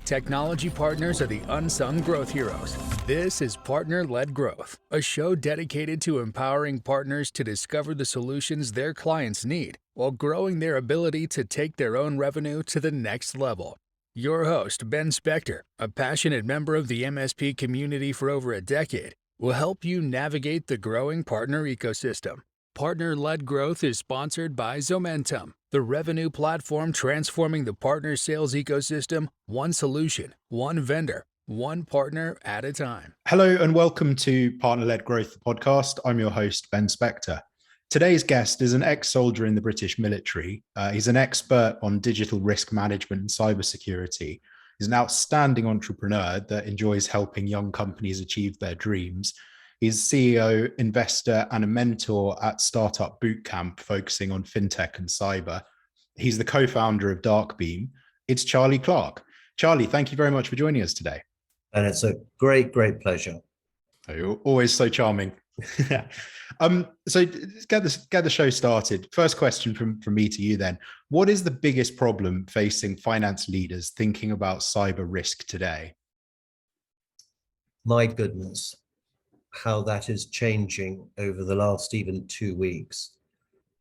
Technology partners are the unsung growth heroes. This is Partner-Led Growth, a show dedicated to empowering partners to discover the solutions their clients need while growing their ability to take their own revenue to the next level. Your host, Ben Spector, a passionate member of the MSP community for over a decade, will help you navigate the growing partner ecosystem. Partner-Led Growth is sponsored by Zomentum, the revenue platform transforming the partner sales ecosystem, one solution, one vendor, one partner at a time. Hello and welcome to Partner-Led Growth podcast. I'm your host, Ben Spector. Today's guest is an ex-soldier in the British military. He's an expert on digital risk management and cybersecurity. He's an outstanding entrepreneur that enjoys helping young companies achieve their dreams. He's CEO, investor, and a mentor at Startup Bootcamp, focusing on fintech and cyber. He's the co-founder of Darkbeam. It's Charlie Clark. Charlie, thank you very much for joining us today. And it's a great pleasure. Oh, you're always so charming. So get the show started. First question from me to you then. What is the biggest problem facing finance leaders thinking about cyber risk today? My goodness, how that is changing over the last even 2 weeks.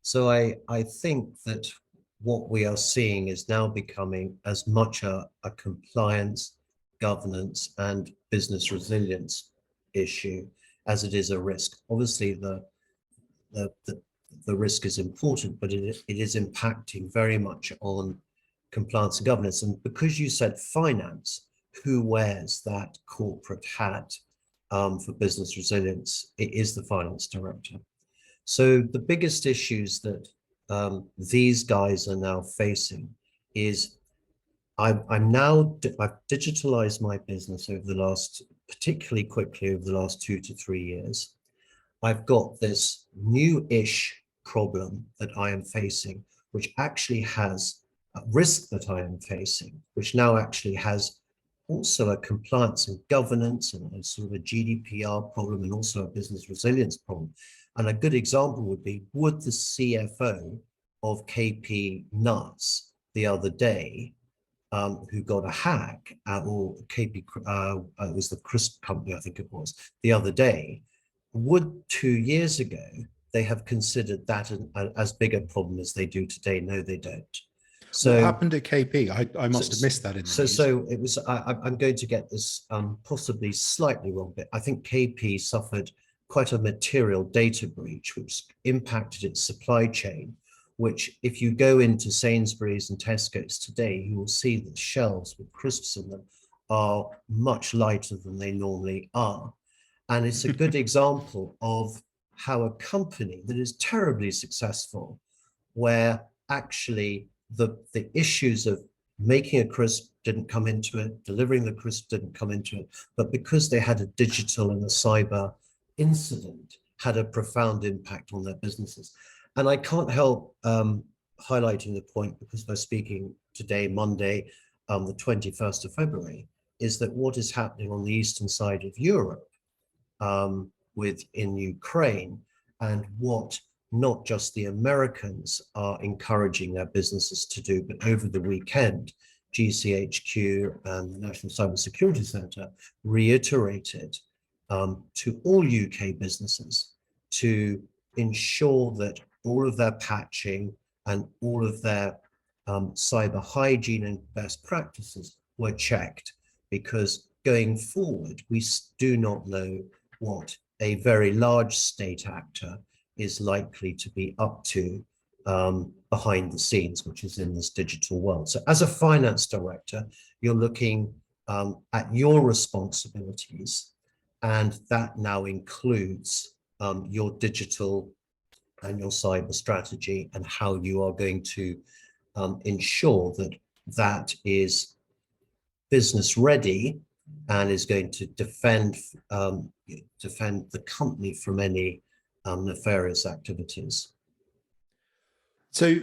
So I think that what we are seeing is now becoming as much a compliance, governance, and business resilience issue as it is a risk. Obviously, the risk is important, but it is impacting very much on compliance and governance. And because you said finance, who wears that corporate hat for business resilience? It is the finance director. So the biggest issues that these guys are now facing is I've digitalized my business over the last, particularly quickly over the last 2 to 3 years. I've got this new-ish problem that I am facing, which actually has a risk that I am facing, which now actually has also a compliance and governance and sort of a GDPR problem and also a business resilience problem. And a good example would be, would the CFO of KP Nuts the other day, who got a hack, or KP, it was the crisp company, I think it was, the other day, would 2 years ago they have considered that as big a problem as they do today? No, they don't. So what happened at KP? I must have missed that in the news. So it was, I'm going to get this possibly slightly wrong, but I think KP suffered quite a material data breach, which impacted its supply chain, which if you go into Sainsbury's and Tesco's today, you will see that shelves with crisps in them are much lighter than they normally are. And it's a good example of how a company that is terribly successful, where actually the issues of making a crisp didn't come into it, delivering the crisp didn't come into it, but because they had a digital and a cyber incident, had a profound impact on their businesses. And I can't help highlighting the point, because we're speaking today, Monday, the 21st of February, is that what is happening on the eastern side of Europe in Ukraine, and what not just the Americans are encouraging their businesses to do, but over the weekend, GCHQ and the National Cybersecurity Centre reiterated to all UK businesses to ensure that all of their patching and all of their cyber hygiene and best practices were checked, because going forward, we do not know what a very large state actor is likely to be up to behind the scenes, which is in this digital world. So as a finance director, you're looking at your responsibilities, and that now includes your digital and your cyber strategy, and how you are going to ensure that that is business ready and is going to defend the company from any nefarious activities. So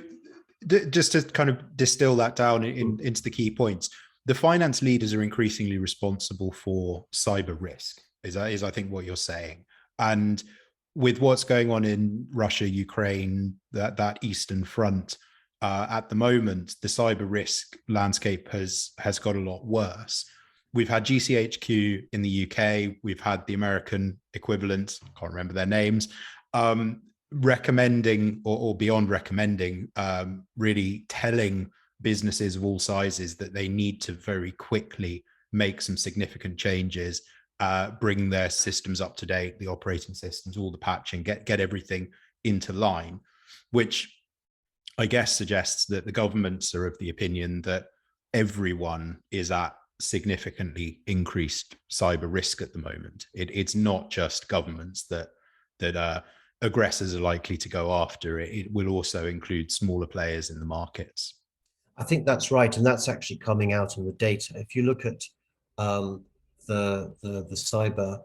just to kind of distill that down into the key points, the finance leaders are increasingly responsible for cyber risk, is I think what you're saying. And with what's going on in Russia, Ukraine, that Eastern Front, at the moment, the cyber risk landscape has got a lot worse. We've had GCHQ in the UK. We've had the American equivalent, can't remember their names, recommending or beyond recommending, really telling businesses of all sizes that they need to very quickly make some significant changes, bring their systems up to date, the operating systems, all the patching, get everything into line, which I guess suggests that the governments are of the opinion that everyone is at significantly increased cyber risk at the moment. It's not just governments that aggressors are likely to go after. It will also include smaller players in the markets. I think that's right, and that's actually coming out in the data. If you look at the cyber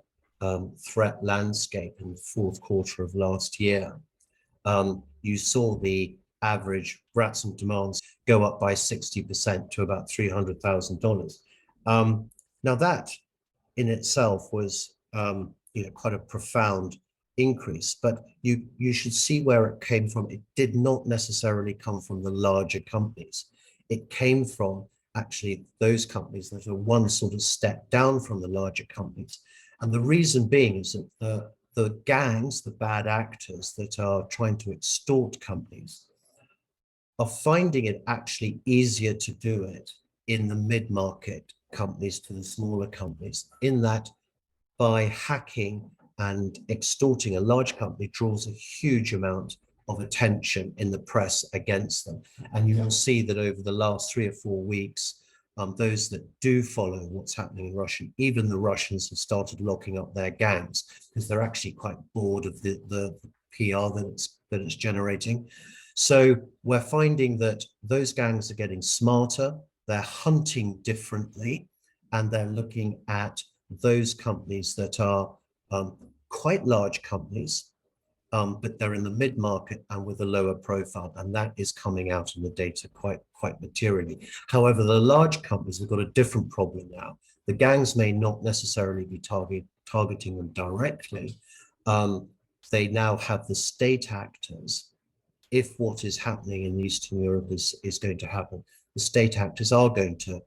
threat landscape in the fourth quarter of last year, you saw the average ransom demands go up by 60% to about $300,000. Now that in itself was quite a profound increase, but you should see where it came from. It did not necessarily come from the larger companies. It came from actually those companies that are one sort of step down from the larger companies. And the reason being is that the gangs, the bad actors that are trying to extort companies, are finding it actually easier to do it in the mid-market companies to the smaller companies, in that by hacking and extorting a large company draws a huge amount of attention in the press against them. And you will see that over the last 3 or 4 weeks, those that do follow what's happening in Russia, even the Russians have started locking up their gangs because they're actually quite bored of the PR that it's generating. So we're finding that those gangs are getting smarter, they're hunting differently, and they're looking at those companies that are quite large companies, but they're in the mid-market and with a lower profile, and that is coming out in the data quite materially. However, the large companies have got a different problem now. The gangs may not necessarily be targeting them directly. They now have the state actors. If what is happening in Eastern Europe is going to happen, the state actors are going to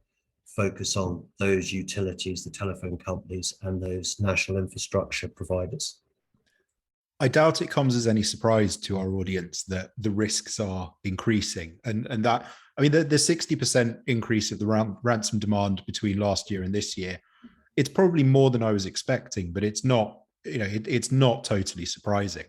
focus on those utilities, the telephone companies, and those national infrastructure providers. I doubt it comes as any surprise to our audience that the risks are increasing, and that, I mean, the 60% increase of the ransom demand between last year and this year, it's probably more than I was expecting, but it's not, it's not totally surprising.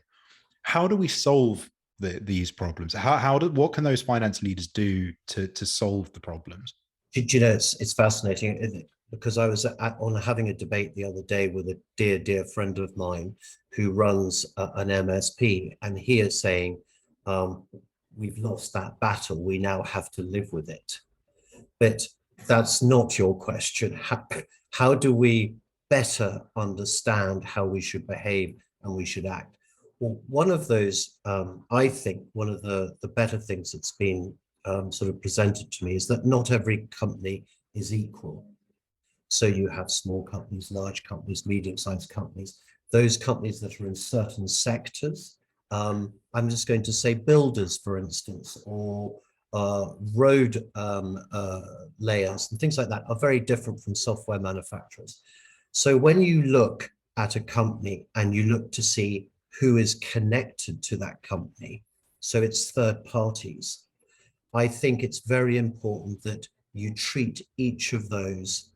How do we solve these problems? What can those finance leaders do to solve the problems? It's fascinating, isn't it? Because I was on having a debate the other day with a dear friend of mine who runs an MSP, and he is saying, we've lost that battle, we now have to live with it. But that's not your question. How do we better understand how we should behave and we should act? Well, one of those, I think one of the better things that's been sort of presented to me is that not every company is equal. So you have small companies, large companies, medium-sized companies, those companies that are in certain sectors. I'm just going to say builders, for instance, or road layers and things like that are very different from software manufacturers. So when you look at a company and you look to see who is connected to that company, so it's third parties, I think it's very important that you treat each of those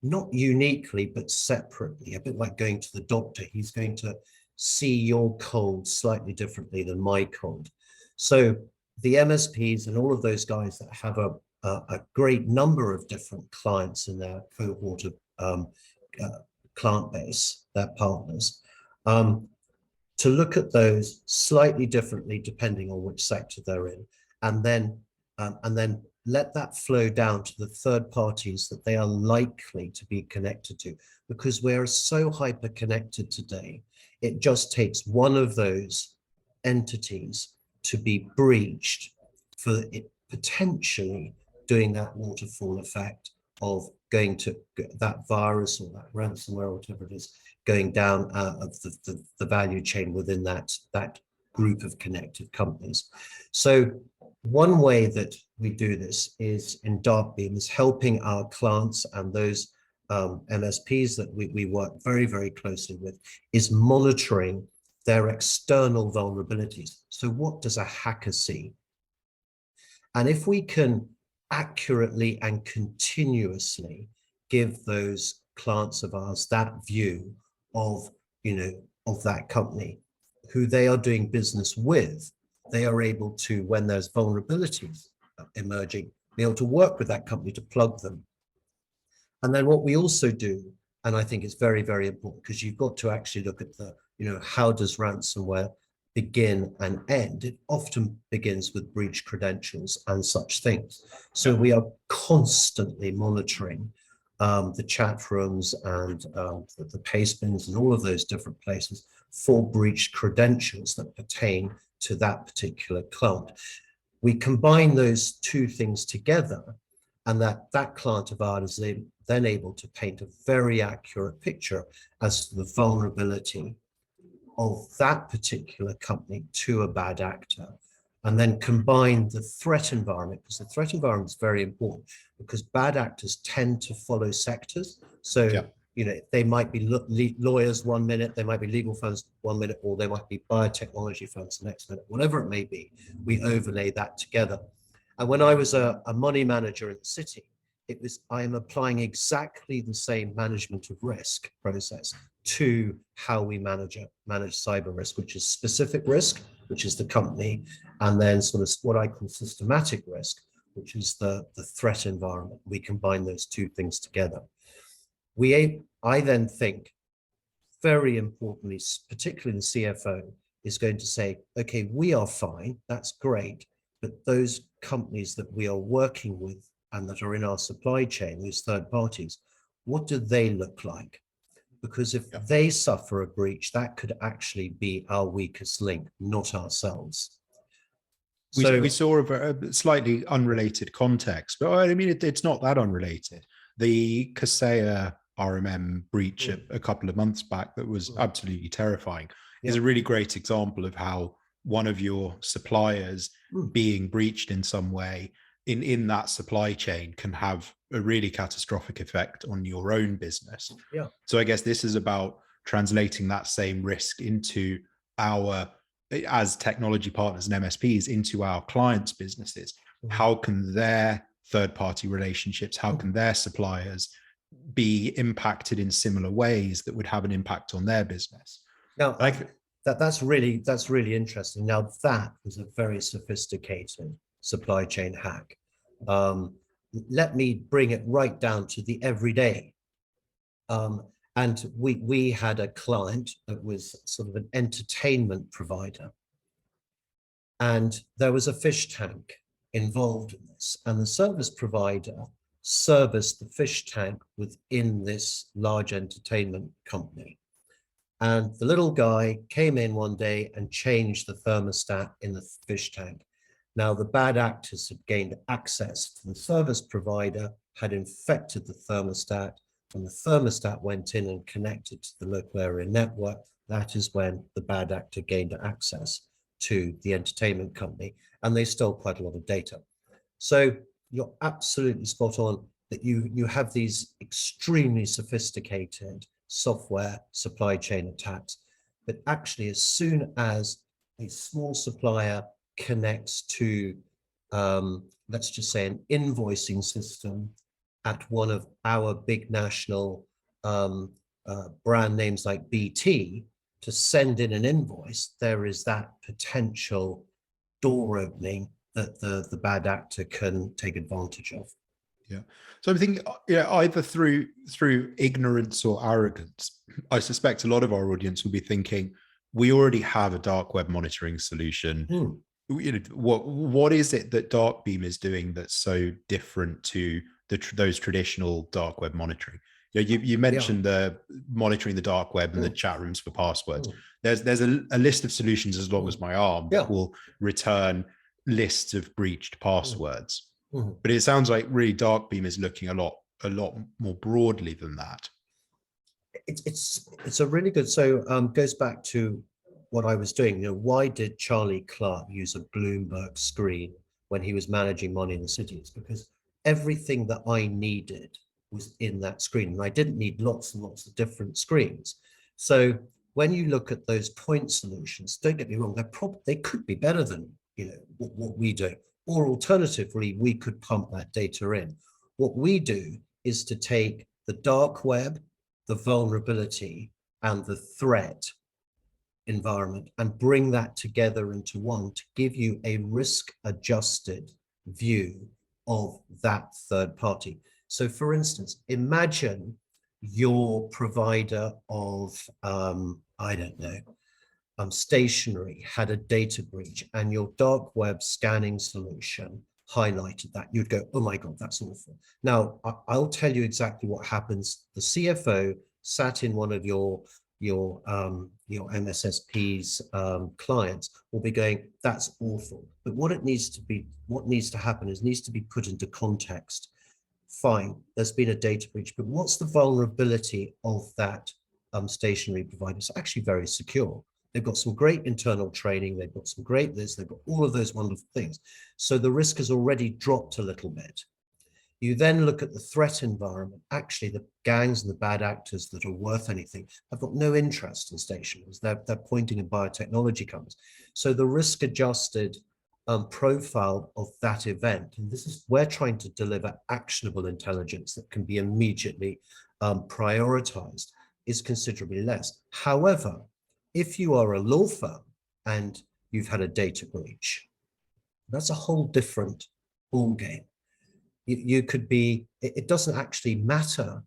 not uniquely, but separately, a bit like going to the doctor. He's going to see your cold slightly differently than my cold. So the MSPs and all of those guys that have a great number of different clients in their cohort of client base, their partners, to look at those slightly differently depending on which sector they're in, and then let that flow down to the third parties that they are likely to be connected to, because we're so hyper connected today. It just takes one of those entities to be breached for it potentially doing that waterfall effect of going to that virus or that ransomware or whatever it is, going down of the value chain within that group of connected companies. So One way that we do this is in Darkbeam, is helping our clients and those MSPs that we work very, very closely with, is monitoring their external vulnerabilities. So what does a hacker see? And if we can accurately and continuously give those clients of ours that view of, of that company, who they are doing business with, they are able to, when there's vulnerabilities emerging, be able to work with that company to plug them. And then what we also do, and I think it's very, very important, because you've got to actually look at the, how does ransomware begin and end? It often begins with breach credentials and such things. So we are constantly monitoring the chat rooms and the pastebins and all of those different places for breached credentials that pertain to that particular client. We combine those two things together, and that client of ours is then able to paint a very accurate picture as to the vulnerability of that particular company to a bad actor, and then combine the threat environment, because the threat environment is very important, because bad actors tend to follow sectors. So, they might be lawyers one minute, they might be legal firms one minute, or they might be biotechnology firms the next minute, whatever it may be. We overlay that together. And when I was a money manager in the city, I am applying exactly the same management of risk process to how we manage cyber risk, which is specific risk, which is the company, and then sort of what I call systematic risk, which is the threat environment. We combine those two things together. I then think, very importantly, particularly the CFO is going to say, okay, we are fine, that's great, but those companies that we are working with and that are in our supply chain, those third parties, what do they look like? Because if they suffer a breach, that could actually be our weakest link, not ourselves. We saw a slightly unrelated context, but I mean, it's not that unrelated. The Kaseya RMM breach a couple of months back that was absolutely terrifying is a really great example of how one of your suppliers being breached in some way in that supply chain can have a really catastrophic effect on your own business. Yeah. So I guess this is about translating that same risk into as technology partners and MSPs, into our clients' businesses. How can their third-party relationships, how can their suppliers be impacted in similar ways that would have an impact on their business? Now, that's really interesting. Now, that was a very sophisticated supply chain hack. Let me bring it right down to the everyday. And we had a client that was sort of an entertainment provider, and there was a fish tank involved in this, and the service provider serviced the fish tank within this large entertainment company. And the little guy came in one day and changed the thermostat in the fish tank. Now, the bad actors had gained access to the service provider, had infected the thermostat. When the thermostat went in and connected to the local area network, that is when the bad actor gained access to the entertainment company, and they stole quite a lot of data. So you're absolutely spot on that you have these extremely sophisticated software supply chain attacks, but actually as soon as a small supplier connects to, let's just say, an invoicing system at one of our big national brand names like BT to send in an invoice, there is that potential door opening that the bad actor can take advantage of. Yeah. So I'm thinking, either through ignorance or arrogance, I suspect a lot of our audience will be thinking, we already have a dark web monitoring solution. What is it that Darkbeam is doing that's so different to those traditional dark web monitoring? You mentioned the monitoring the dark web and the chat rooms for passwords. There's a list of solutions as long as my arm that will return lists of breached passwords. But it sounds like really Darkbeam is looking a lot more broadly than that. It's a really good, so goes back to what I was doing. Why did Charlie Clark use a Bloomberg screen when he was managing money in the city. It's because everything that I needed was in that screen, and I didn't need lots and lots of different screens. So when you look at those point solutions, don't get me wrong, they could be better than what we do, or alternatively, we could pump that data in. What we do is to take the dark web, the vulnerability, and the threat environment and bring that together into one to give you a risk-adjusted view of that third party. So for instance, imagine your provider of, I don't know, stationery had a data breach and your dark web scanning solution highlighted that. You'd go, oh my God, that's awful. Now, I'll tell you exactly what happens. The CFO sat in one of your MSSP's clients will be going, that's awful. But what needs to happen is needs to be put into context. Fine, there's been a data breach, but what's the vulnerability of that stationery provider? It's actually very secure. They've got some great internal training. They've got some great this. They've got all of those wonderful things. So the risk has already dropped a little bit. You then look at the threat environment. Actually, the gangs and the bad actors that are worth anything have got no interest in stationaries. They're pointing in biotechnology companies. So the risk-adjusted profile of that event, and this is, we're trying to deliver actionable intelligence that can be immediately prioritized, is considerably less. However, if you are a law firm and you've had a data breach, that's a whole different ballgame. You could be, it doesn't actually matter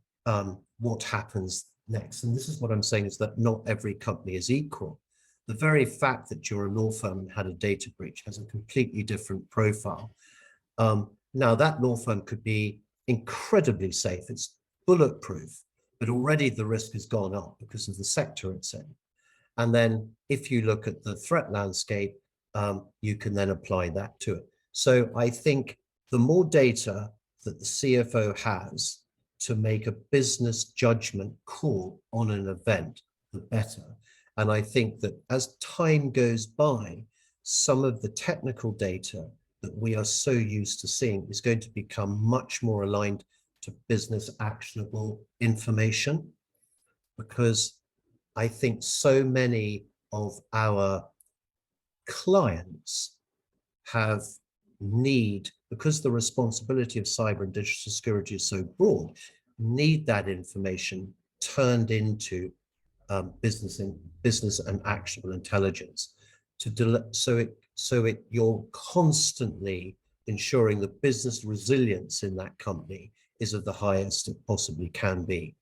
what happens next. And this is what I'm saying, is that not every company is equal. The very fact that you're a law firm and had a data breach has a completely different profile. Now that law firm could be incredibly safe. It's bulletproof, but already the risk has gone up because of the sector it's in. And then if you look at the threat landscape, you can then apply that to it. So I think the more data that the CFO has to make a business judgment call on an event, the better. And I think that as time goes by, some of the technical data that we are so used to seeing is going to become much more aligned to business actionable information, because I think so many of our clients have need, because the responsibility of cyber and digital security is so broad, need that information turned into business and actionable intelligence you're constantly ensuring the business resilience in that company is of the highest it possibly can be.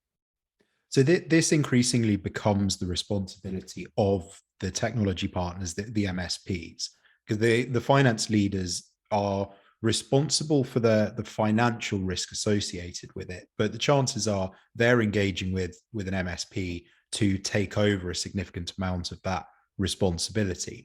So this increasingly becomes the responsibility of the technology partners, the MSPs, because the finance leaders are responsible for the financial risk associated with it. But the chances are they're engaging with an MSP to take over a significant amount of that responsibility.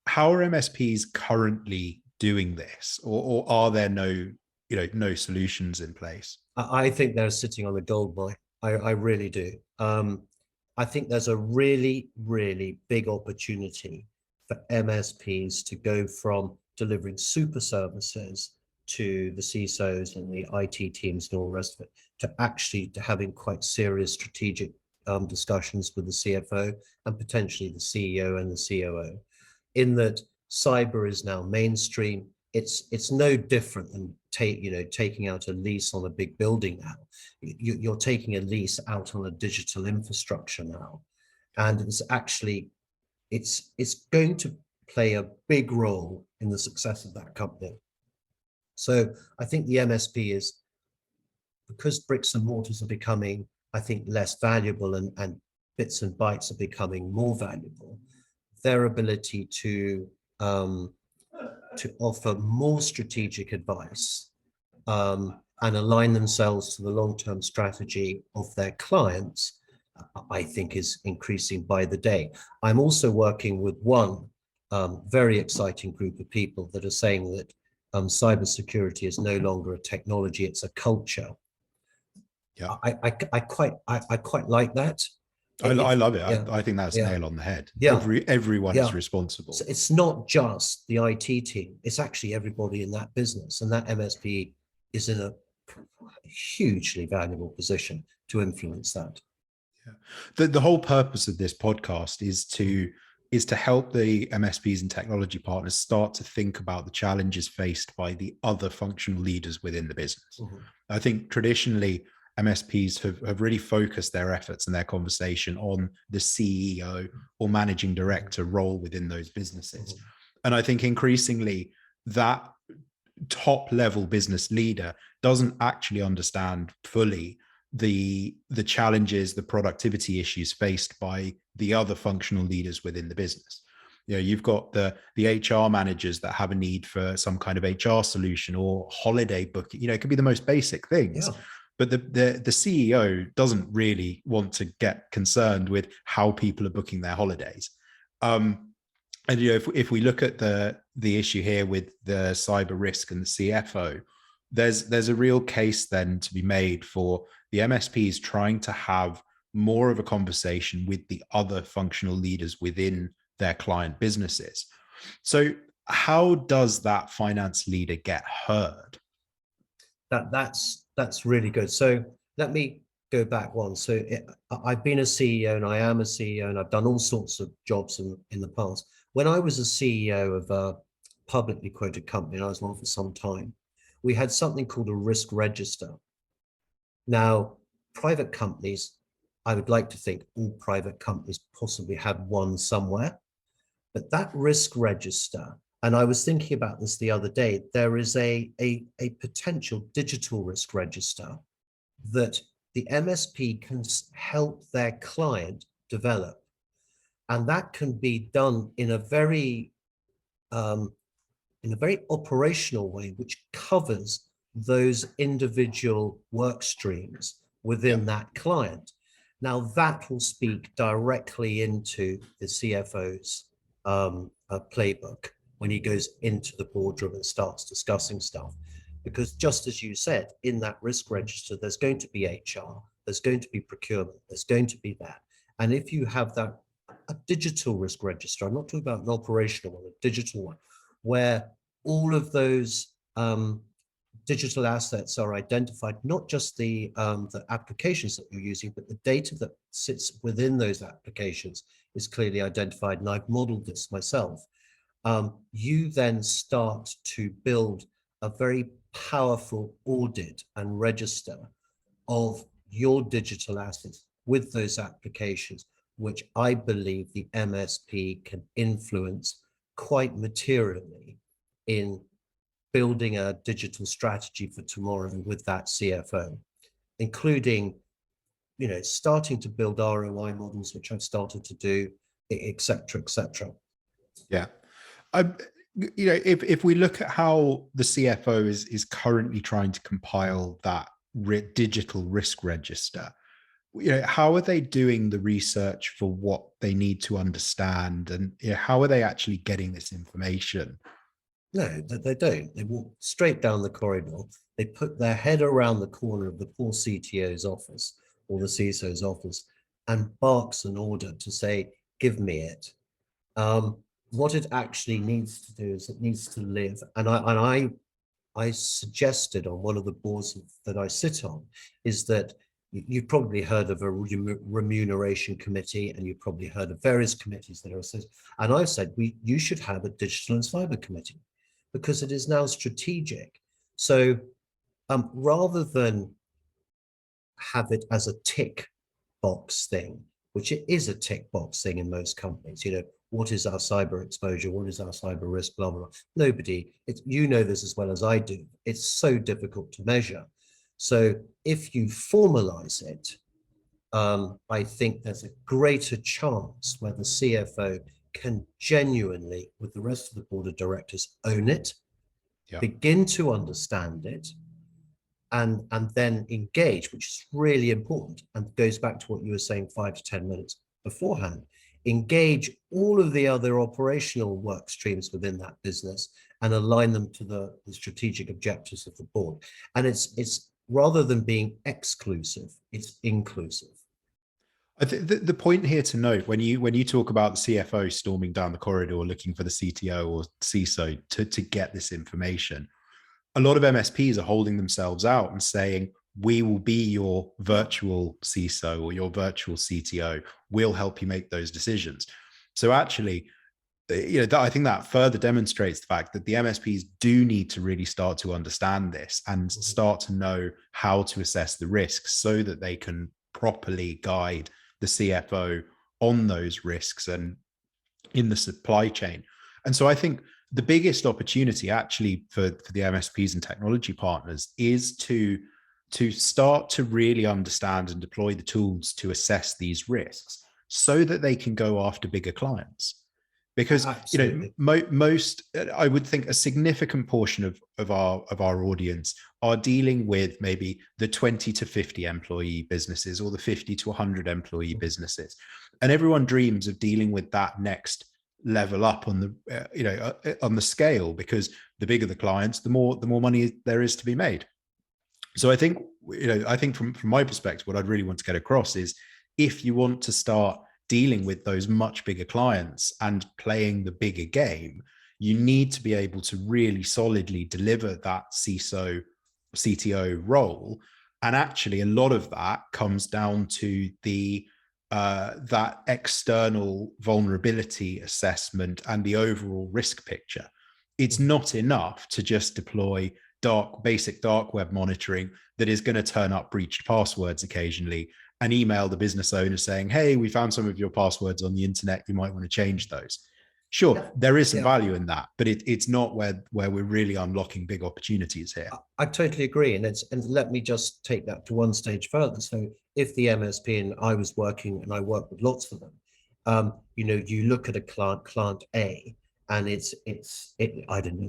How are MSPs currently doing this, or are there no solutions in place? I think they're sitting on a gold mine. I really do. I think there's a really, really big opportunity for MSPs to go from delivering super services to the CISOs and the IT teams and all the rest of it, to actually having quite serious strategic discussions with the CFO and potentially the CEO and the COO, in that cyber is now mainstream. It's no different than taking out a lease on a big building now. You're taking a lease out on a digital infrastructure now, and it's going to play a big role in the success of that company. So I think the MSP is, because bricks and mortars are becoming, I think, less valuable and bits and bytes are becoming more valuable, their ability to offer more strategic advice and align themselves to the long-term strategy of their clients, I think is increasing by the day. I'm also working with one very exciting group of people that are saying that cybersecurity is no longer a technology, it's a culture. Yeah, I quite like that. I love it. Yeah, I think that's yeah, nail on the head. yeah, Everyone is yeah. responsible. So it's not just the IT team, it's actually everybody in that business. And that MSP is in a hugely valuable position to influence that. Yeah. The whole purpose of this podcast is to help the MSPs and technology partners start to think about the challenges faced by the other functional leaders within the business. Mm-hmm. I think traditionally MSPs have really focused their efforts and their conversation on the CEO or managing director role within those businesses. Mm-hmm. And I think increasingly that top level business leader doesn't actually understand fully the challenges, the productivity issues faced by the other functional leaders within the business. You know, you've got the HR managers that have a need for some kind of HR solution or holiday booking. You know, it could be the most basic things. Yeah. But the CEO doesn't really want to get concerned with how people are booking their holidays. And you know, if we look at the issue here with the cyber risk and the CFO, there's a real case then to be made for the MSPs trying to have more of a conversation with the other functional leaders within their client businesses. So how does that finance leader get heard? That's really good. So let me go back one. So I've been a CEO and I am a CEO and I've done all sorts of jobs in the past. When I was a CEO of a publicly quoted company, and I was one for some time, we had something called a risk register. Now, private companies, I would like to think all private companies possibly have one somewhere, but that risk register, and I was thinking about this the other day, there is a potential digital risk register that the MSP can help their client develop. And that can be done in a very operational way, which covers those individual work streams within that client. Now that will speak directly into the CFO's playbook when he goes into the boardroom and starts discussing stuff. Because just as you said, in that risk register, there's going to be HR, there's going to be procurement, there's going to be that. And if you have that, a digital risk register, I'm not talking about an operational one, a digital one, where all of those digital assets are identified, not just the applications that you're using, but the data that sits within those applications is clearly identified. And I've modeled this myself. You then start to build a very powerful audit and register of your digital assets with those applications, which I believe the MSP can influence quite materially in building a digital strategy for tomorrow with that CFO, including, you know, starting to build ROI models, which I've started to do, et cetera, et cetera. Yeah. You know, if we look at how the CFO is currently trying to compile that digital risk register, you know, how are they doing the research for what they need to understand, and you know, how are they actually getting this information? No, they don't. They walk straight down the corridor. They put their head around the corner of the poor CTO's office or the CISO's office and barks an order to say, give me it. What it actually needs to do is it needs to live. And I suggested on one of the boards that I sit on is that you've probably heard of a remuneration committee, and you've probably heard of various committees that are associated. And I've said you should have a digital and cyber committee because it is now strategic. So rather than have it as a tick box thing, which it is a tick box thing in most companies, you know, what is our cyber exposure? What is our cyber risk? Blah, blah, blah. Nobody, you know this as well as I do. It's so difficult to measure. So if you formalize it, I think there's a greater chance where the CFO can genuinely, with the rest of the board of directors, own it, begin to understand it, and then engage, which is really important and goes back to what you were saying 5 to 10 minutes beforehand. Engage all of the other operational work streams within that business and align them to the strategic objectives of the board. And it's rather than being exclusive, it's inclusive. I think the point here to note when you talk about the CFO storming down the corridor looking for the CTO or CISO to get this information, a lot of MSPs are holding themselves out and saying, we will be your virtual CISO or your virtual CTO. We'll help you make those decisions. So actually, I think that further demonstrates the fact that the MSPs do need to really start to understand this and start to know how to assess the risks so that they can properly guide the CFO on those risks and in the supply chain. And so I think the biggest opportunity actually for the MSPs and technology partners is to start to really understand and deploy the tools to assess these risks so that they can go after bigger clients. Because most, I would think a significant portion of our audience are dealing with maybe the 20 to 50 employee businesses or the 50 to 100 employee businesses, and everyone dreams of dealing with that next level up on the on the scale, because the bigger the clients, the more money there is to be made. So I think from my perspective, what I'd really want to get across is, if you want to start dealing with those much bigger clients and playing the bigger game, you need to be able to really solidly deliver that CISO, CTO role. And actually, a lot of that comes down to the that external vulnerability assessment and the overall risk picture. It's not enough to just deploy basic dark web monitoring that is going to turn up breached passwords occasionally and email the business owner saying, hey, we found some of your passwords on the internet, you might want to change those. Sure, there is some value in that, but it's not where we're really unlocking big opportunities here. I totally agree. And let me just take that to one stage further. So if the MSP, and I was working, and I work with lots of them, you look at a client A, and I don't know,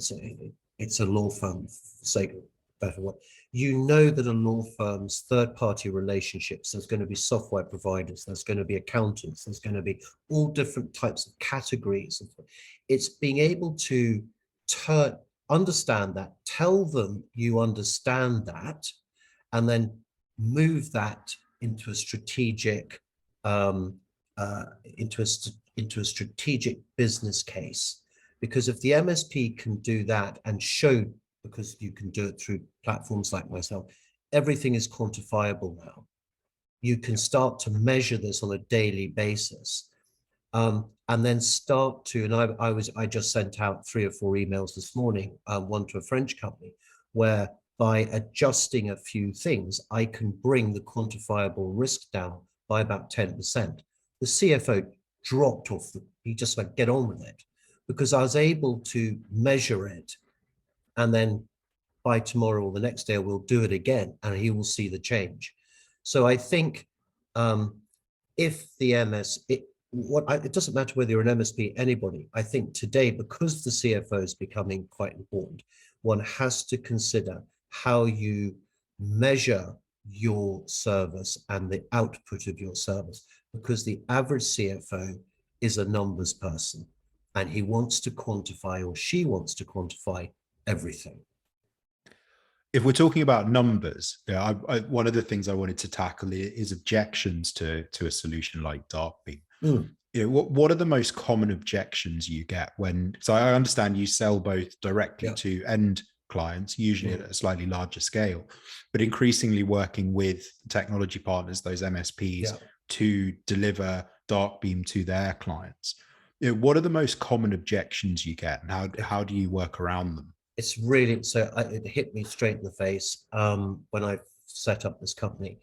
it's a law firm, for sake of better word. You know that a law firm's third-party relationships, there's going to be software providers, there's going to be accountants, there's going to be all different types of categories. It's being able to understand that, tell them you understand that, and then move that into a strategic strategic business case. Because if the MSP can do that and show, because you can do it through platforms like myself, everything is quantifiable now. You can start to measure this on a daily basis, and then start to, and I just sent out 3 or 4 emails this morning, one to a French company, where by adjusting a few things, I can bring the quantifiable risk down by about 10%. The CFO dropped off, he just went, get on with it, because I was able to measure it. And then by tomorrow or the next day, we'll do it again, and he will see the change. So I think if the it doesn't matter whether you're an MSP, anybody, I think today, because the CFO is becoming quite important, one has to consider how you measure your service and the output of your service, because the average CFO is a numbers person, and he wants to quantify, or she wants to quantify, everything. If we're talking about numbers, one of the things I wanted to tackle is objections to a solution like Darkbeam. What are the most common objections you get when? So I understand you sell both directly to end clients, usually at a slightly larger scale, but increasingly working with technology partners, those MSPs, to deliver Darkbeam to their clients. What are the most common objections you get, and how do you work around them? It's really, so it hit me straight in the face when I set up this company.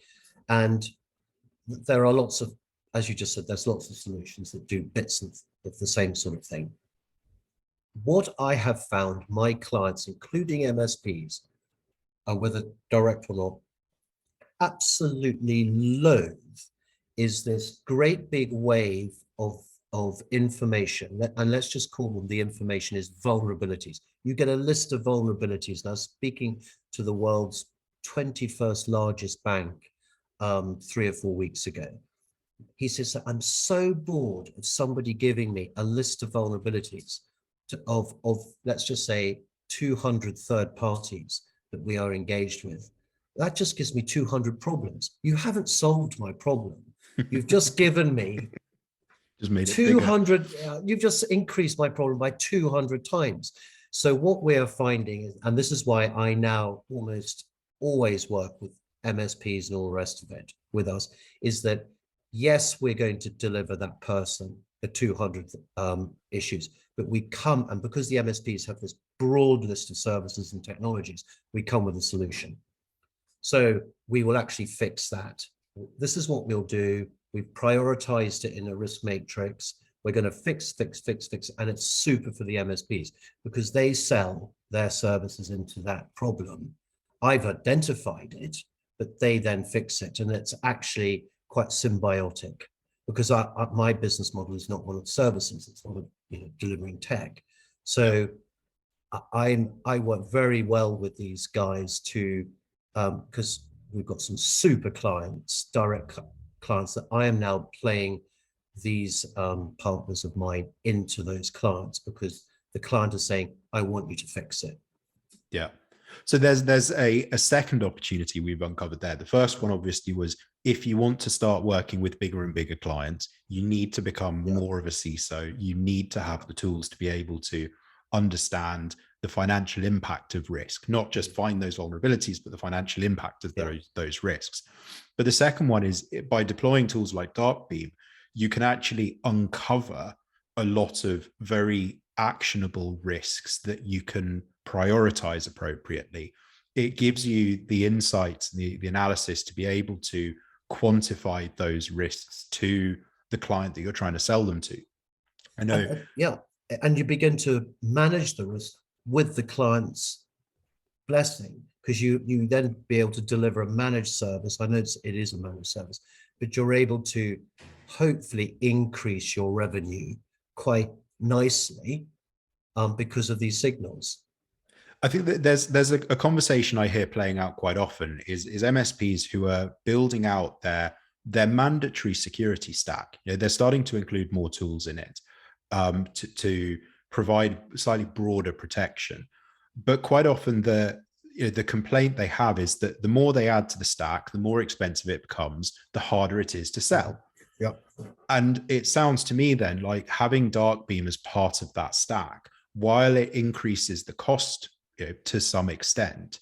And there are lots of, as you just said, there's lots of solutions that do bits of the same sort of thing. What I have found my clients, including MSPs, whether direct or not, absolutely loathe is this great big wave of information, and let's just call them, the information is vulnerabilities. You get a list of vulnerabilities. Now, speaking to the world's 21st largest bank 3 or 4 weeks ago, he says, I'm so bored of somebody giving me a list of vulnerabilities of let's just say 200 third parties that we are engaged with. That just gives me 200 problems. You haven't solved my problem. You've just given me Just made it 200, you've just increased my problem by 200 times. So what we are finding is, and this is why I now almost always work with MSPs and all the rest of it with us, is that yes, we're going to deliver that person the 200 issues, but we come, and because the MSPs have this broad list of services and technologies, we come with a solution. So we will actually fix that. This is what we'll do. We've prioritized it in a risk matrix. We're going to fix, and it's super for the MSPs because they sell their services into that problem. I've identified it, but they then fix it, and it's actually quite symbiotic because my business model is not one of services; it's one of delivering tech. So I work very well with these guys to because we've got some super clients, direct clients that I am now playing these partners of mine into those clients because the client is saying, I want you to fix it. Yeah. So there's a second opportunity we've uncovered there. The first one obviously was if you want to start working with bigger and bigger clients, you need to become more of a CISO. You need to have the tools to be able to understand the financial impact of risk, not just find those vulnerabilities, but the financial impact of those risks. But the second one is by deploying tools like Darkbeam, you can actually uncover a lot of very actionable risks that you can prioritize appropriately. It gives you the insights, the analysis to be able to quantify those risks to the client that you're trying to sell them to. I know. And you begin to manage the risk with the client's blessing because you then be able to deliver a managed service. I know it is a managed service, but you're able to hopefully increase your revenue quite nicely because of these signals. I think that there's a conversation I hear playing out quite often is MSPs who are building out their mandatory security stack. They're starting to include more tools in it to provide slightly broader protection. But quite often the complaint they have is that the more they add to the stack, the more expensive it becomes, the harder it is to sell. Yep. And it sounds to me then like having Darkbeam as part of that stack, while it increases the cost to some extent,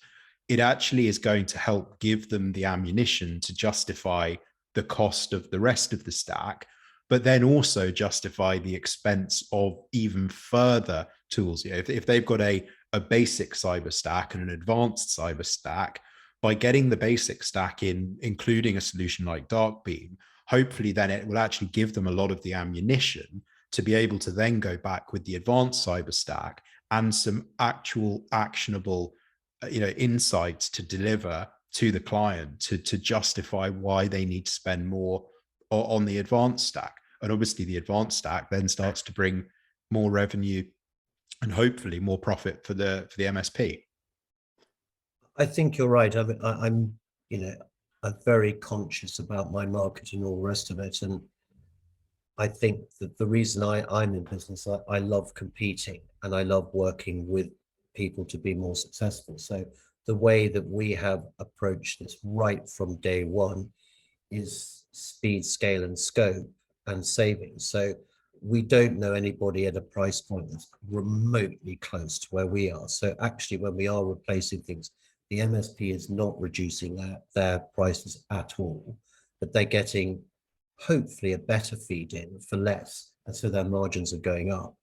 it actually is going to help give them the ammunition to justify the cost of the rest of the stack, but then also justify the expense of even further tools. If they've got a basic cyber stack and an advanced cyber stack, by getting the basic stack in, including a solution like Darkbeam, hopefully then it will actually give them a lot of the ammunition to be able to then go back with the advanced cyber stack and some actual actionable insights to deliver to the client to justify why they need to spend more on the advanced stack. And obviously the advanced stack then starts to bring more revenue and hopefully more profit for the MSP. I think you're right. I'm very conscious about my market and all the rest of it. And I think that the reason I'm in business, I love competing and I love working with people to be more successful. So the way that we have approached this right from day one is speed, scale, and scope and savings. So we don't know anybody at a price point that's remotely close to where we are. So actually, when we are replacing things, the MSP is not reducing their prices at all, but they're getting hopefully a better feed in for less. And so their margins are going up.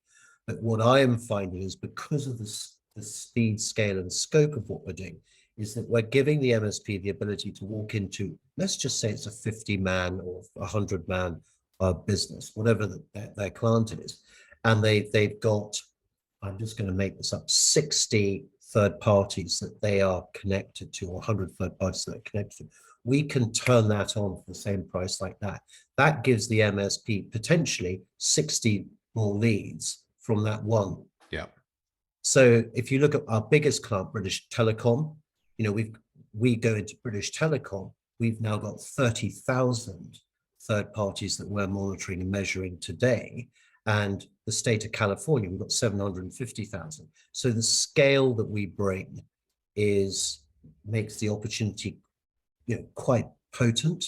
But what I am finding is because of the speed, scale, and scope of what we're doing, is that we're giving the MSP the ability to walk into, let's just say it's a 50-man or 100-man business, whatever their client is. And they've got, I'm just going to make this up, 60 third parties that they are connected to, or 100 third parties that are connected to. We can turn that on for the same price like that. That gives the MSP potentially 60 more leads from that one. Yeah. So if you look at our biggest client, British Telecom, we go into British Telecom, we've now got 30,000 third parties that we're monitoring and measuring today. And the state of California, we've got 750,000. So the scale that we bring makes the opportunity, quite potent.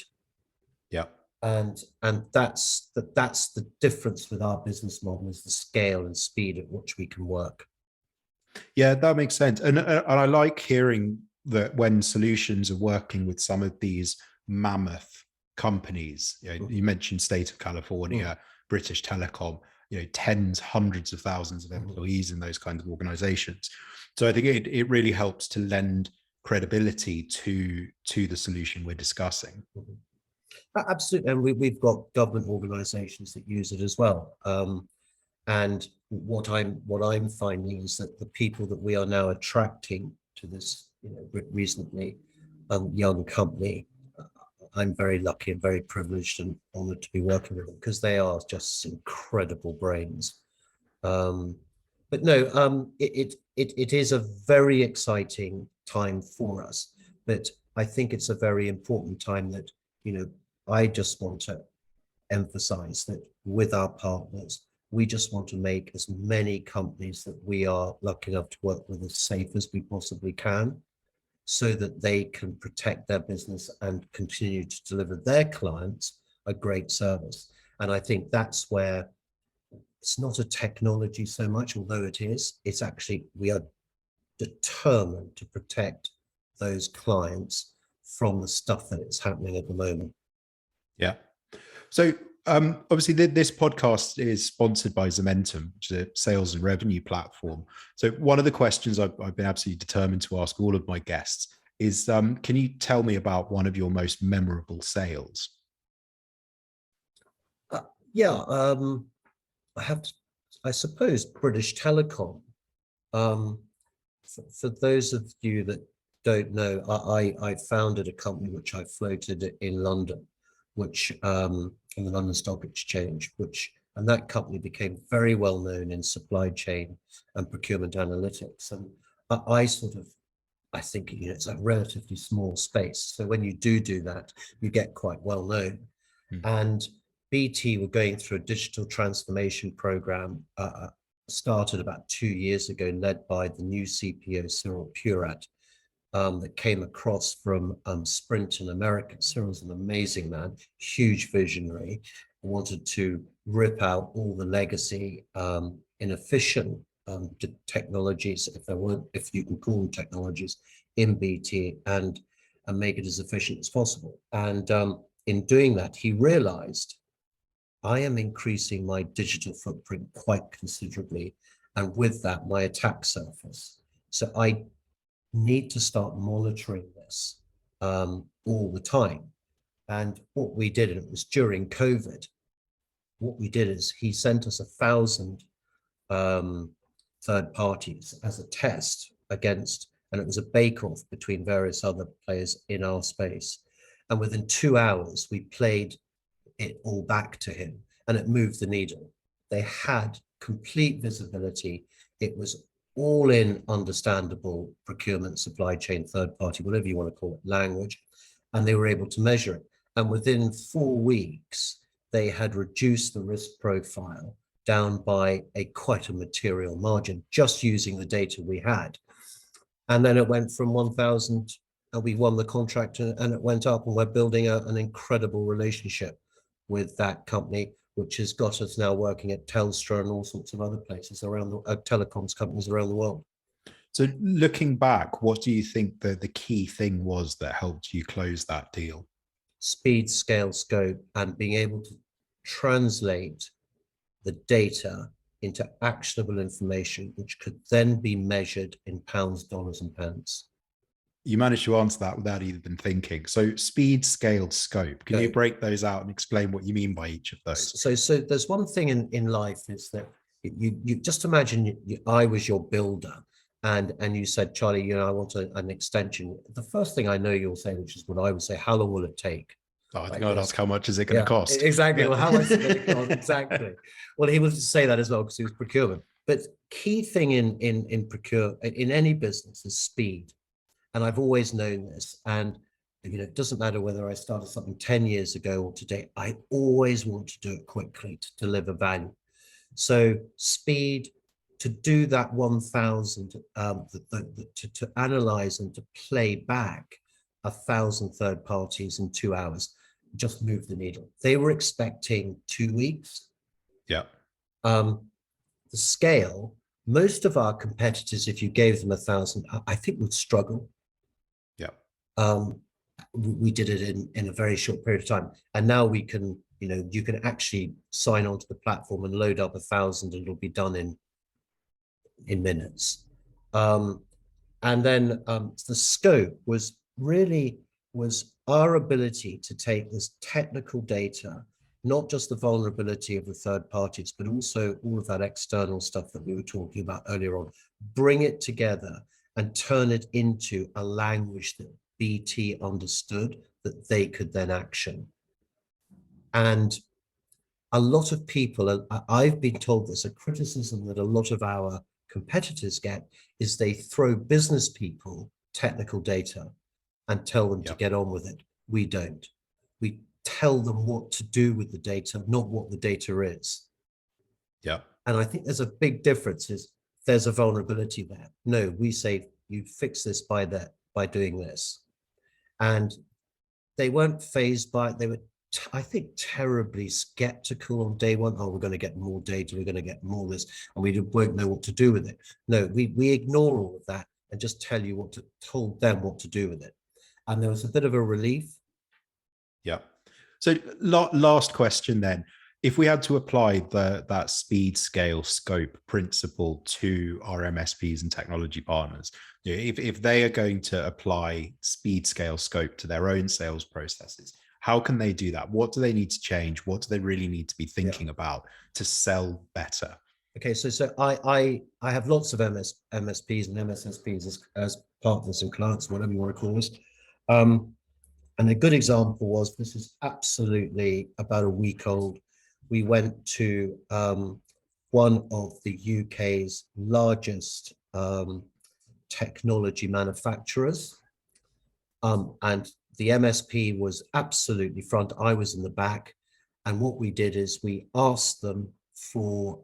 Yeah. And that's the difference with our business model, is the scale and speed at which we can work. Yeah, that makes sense. And I like hearing that when solutions are working with some of these mammoth companies, you mentioned State of California, British Telecom, tens, hundreds of thousands of employees in those kinds of organizations. So I think it really helps to lend credibility to the solution we're discussing. Absolutely. And we've got government organizations that use it as well. And what I'm finding is that the people that we are now attracting to this, reasonably young company, I'm very lucky and very privileged and honored to be working with them, because they are just incredible brains. But no, it is a very exciting time for us. But I think it's a very important time that, I just want to emphasize that with our partners, we just want to make as many companies that we are lucky enough to work with as safe as we possibly can, so that they can protect their business and continue to deliver their clients a great service. And I think that's where it's not a technology so much, although it is. It's actually, we are determined to protect those clients from the stuff that is happening at the moment. Yeah. So obviously this podcast is sponsored by Zementum, which is a sales and revenue platform. So one of the questions I've been absolutely determined to ask all of my guests is, can you tell me about one of your most memorable sales? I suppose British Telecom. For those of you that don't know, I founded a company which I floated in London, which in the London Stock Exchange, and that company became very well known in supply chain and procurement analytics. And I think it's a relatively small space. So when you do that, you get quite well known. And BT were going through a digital transformation program, started about 2 years ago, led by the new CPO, Cyril Purat, that came across from Sprint in America. Cyril's an amazing man, huge visionary, wanted to rip out all the legacy inefficient technologies, if you can call them technologies, in BT, and make it as efficient as possible. And in doing that, he realized, I am increasing my digital footprint quite considerably, and with that, my attack surface. So I need to start monitoring this all the time. And what we did, and it was during COVID, what we did is he sent us 1,000 third parties as a test against, and it was a bake-off between various other players in our space. And within 2 hours, we played it all back to him, and it moved the needle. They had complete visibility. It was all in understandable procurement, supply chain, third party, whatever you want to call it, language, and they were able to measure it. And within 4 weeks, they had reduced the risk profile down by quite a material margin, just using the data we had. And then it went from 1,000, and we won the contract, and it went up, and we're building an incredible relationship with that company, which has got us now working at Telstra and all sorts of other places around the telecoms companies around the world. So looking back, what do you think the key thing was that helped you close that deal? Speed, scale, scope, and being able to translate the data into actionable information, which could then be measured in pounds, dollars, and pence. You managed to answer that without even thinking. So speed, scale, scope. Can you break those out and explain what you mean by each of those? So there's one thing in life, is that you just imagine I was your builder, and you said, Charlie, I want an extension. The first thing I know you'll say, which is what I would say, how long will it take? Oh, I think I'd ask, how much is it going to cost? Exactly. Well, how much is it going to cost? Exactly. Well, he was to say that as well, because he was procurement. But key thing in procurement, in any business, is speed. And I've always known this. And it doesn't matter whether I started something 10 years ago or today, I always want to do it quickly to deliver value. So speed, to do that 1,000, to analyze and to play back 1,000 third parties in 2 hours. just move the needle. They were expecting 2 weeks. Yeah. The scale, most of our competitors, if you gave them 1,000, I think would struggle. Yeah. We did it in a very short period of time. And now we can, you can actually sign onto the platform and load up 1,000 and it'll be done in minutes. And then the scope was our ability to take this technical data, not just the vulnerability of the third parties, but also all of that external stuff that we were talking about earlier on, bring it together and turn it into a language that BT understood that they could then action. And a lot of people, I've been told there's a criticism that a lot of our competitors get is they throw business people technical data and tell them to get on with it. We don't. We tell them what to do with the data, not what the data is. Yeah. And I think there's a big difference is there's a vulnerability there. No, we say you fix this by doing this. And they weren't fazed by it. They were, I think, terribly skeptical on day one. Oh, we're going to get more data. We're going to get more this, and we won't know what to do with it. No, we ignore all of that and just told them what to do with it. And there was a bit of a relief. Yeah. So last question then. If we had to apply that speed, scale, scope principle to our MSPs and technology partners, if they are going to apply speed, scale, scope to their own sales processes, how can they do that? What do they need to change? What do they really need to be thinking about to sell better? Okay, so I have lots of MSPs and MSSPs as partners and clients, whatever you want to call this. And a good example was, this is absolutely about a week old. We went to one of the UK's largest technology manufacturers, and the MSP was absolutely front. I was in the back, and what we did is we asked them for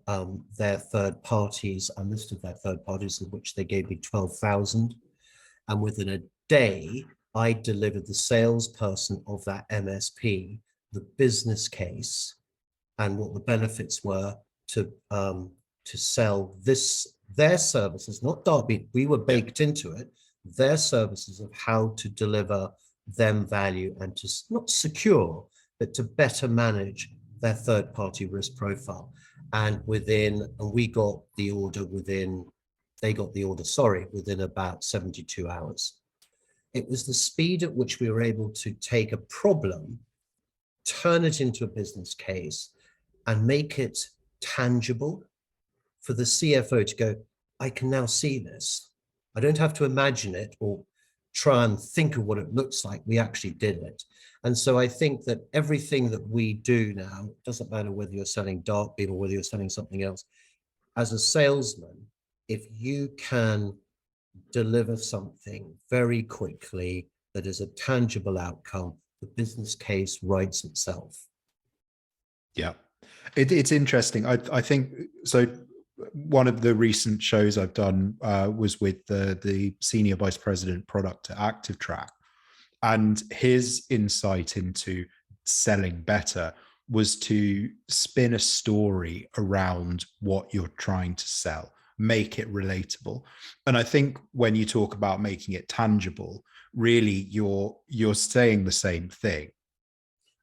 their third parties, a list of their third parties, of which they gave me 12,000, and within a day I delivered the salesperson of that MSP the business case and what the benefits were to sell their services, not Derby. We were baked into it. Their services of how to deliver them value and to not secure, but to better manage their third-party risk profile. And we got the order within about 72 hours. It was the speed at which we were able to take a problem, turn it into a business case, and make it tangible for the CFO to go, I can now see this. I don't have to imagine it or try and think of what it looks like. We actually did it. And so I think that everything that we do now, doesn't matter whether you're selling Darkbeam or whether you're selling something else, as a salesman, if you can deliver something very quickly that is a tangible outcome, the business case writes itself. Yeah, it's interesting. I think so. One of the recent shows I've done was with the senior vice president product at ActiveTrack, and his insight into selling better was to spin a story around what you're trying to sell, make it relatable. And I think when you talk about making it tangible, really you're saying the same thing.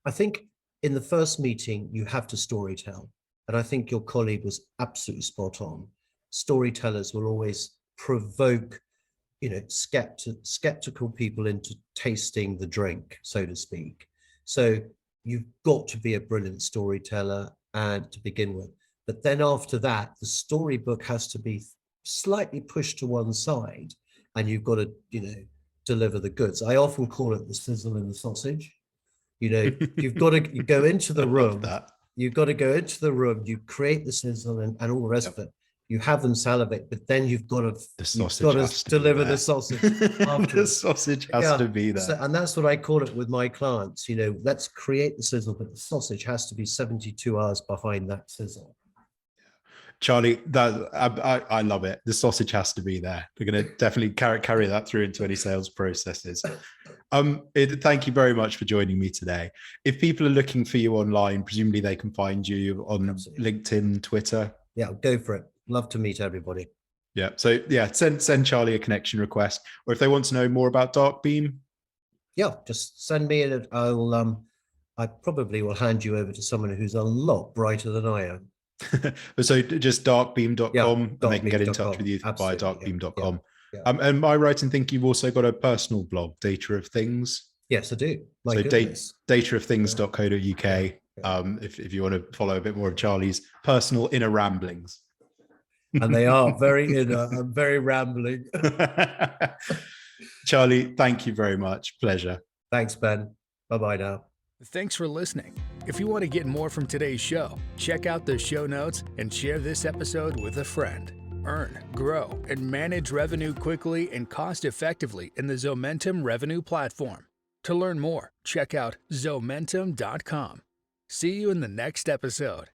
I think in the first meeting, you have to storytell. And I think your colleague was absolutely spot on. Storytellers will always provoke, skeptical people into tasting the drink, so to speak. So you've got to be a brilliant storyteller and to begin with. But then after that, the storybook has to be slightly pushed to one side, and you've got to, deliver the goods. I often call it the sizzle in the sausage. You've got to go into the room. You've got to go into the room, you create the sizzle and all the rest of it. You have them salivate, but then you've got to deliver the sausage. The sausage has to be there. And that's what I call it with my clients. Let's create the sizzle, but the sausage has to be 72 hours behind that sizzle. Charlie, I love it. The sausage has to be there. We're going to definitely carry that through into any sales processes. Thank you very much for joining me today. If people are looking for you online, presumably they can find you on LinkedIn, Twitter. Yeah, go for it. Love to meet everybody. Yeah. So yeah, send Charlie a connection request, or if they want to know more about Darkbeam. Yeah, just send me it. I probably will hand you over to someone who's a lot brighter than I am. So just darkbeam.com, Yeah, and they can get in touch with you via darkbeam.com. Yeah. And am I right in thinking you've also got a personal blog, Data of Things? Yes, I do. My So goodness. dataofthings.co.uk, if you want to follow a bit more of Charlie's personal inner ramblings. And they are very inner and very rambling. Charlie, thank you very much. Pleasure. Thanks, Ben. Bye-bye now. Thanks for listening. If you want to get more from today's show, check out the show notes and share this episode with a friend. Earn, grow, and manage revenue quickly and cost-effectively in the Zomentum Revenue Platform. To learn more, check out zomentum.com. See you in the next episode.